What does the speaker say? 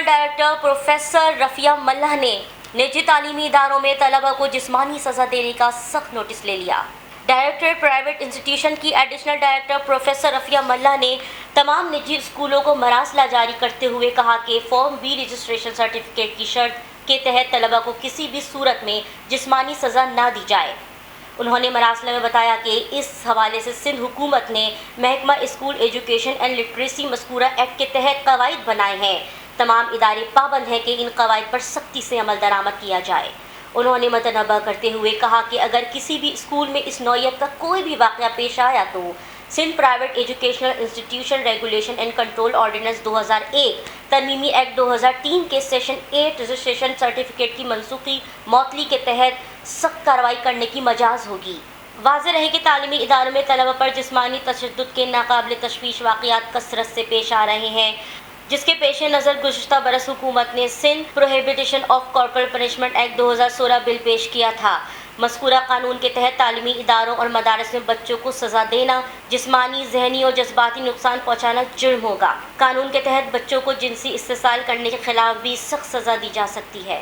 Director professor Rafia ملہ نے نجی تعلیمی اداروں میں طلبہ کو جسمانی سزا دینے کا سخت نوٹس لے لیا۔ ڈائریکٹر پرائیویٹ انسٹیٹیوشن کی ایڈیشنل ڈائریکٹر پروفیسر رفیہ ملہ نے تمام نجی اسکولوں کو مراسلہ جاری کرتے ہوئے کہا کہ فارم بی رجسٹریشن سرٹیفکیٹ کی شرط کے تحت طلبہ کو کسی بھی صورت میں جسمانی سزا نہ دی جائے۔ انہوں نے مراسلہ میں بتایا کہ اس حوالے سے سندھ حکومت نے محکمہ اسکول ایجوکیشن اینڈ لٹریسی مذکورہ ایکٹ کے تحت قواعد بنائے ہیں۔ تمام ادارے پابند ہیں کہ ان قواعد پر سختی سے عمل درآمد کیا جائے۔ انہوں نے متنبہ کرتے ہوئے کہا کہ اگر کسی بھی اسکول میں اس نوعیت کا کوئی بھی واقعہ پیش آیا تو Sindh private educational institution regulation and control ordinance 2001 ترمیمی ایکٹ 2003 کے سیکشن 8 رجسٹریشن سرٹیفکیٹ کی منسوخی معطلی کے تحت سخت کارروائی کرنے کی مجاز ہوگی۔ واضح رہے کہ تعلیمی اداروں میں طلبہ پر جسمانی تشدد کے ناقابل تشویش واقعات کثرت سے پیش آ رہے ہیں، جس کے پیش نظر گزشتہ برس حکومت نے Sindh prohibition of corporal punishment act 2016 بل پیش کیا تھا۔ مذکورہ قانون کے تحت تعلیمی اداروں اور مدارس میں بچوں کو سزا دینا، جسمانی، ذہنی اور جذباتی نقصان پہنچانا جرم ہوگا۔ قانون کے تحت بچوں کو جنسی استحصال کرنے کے خلاف بھی سخت سزا دی جا سکتی ہے۔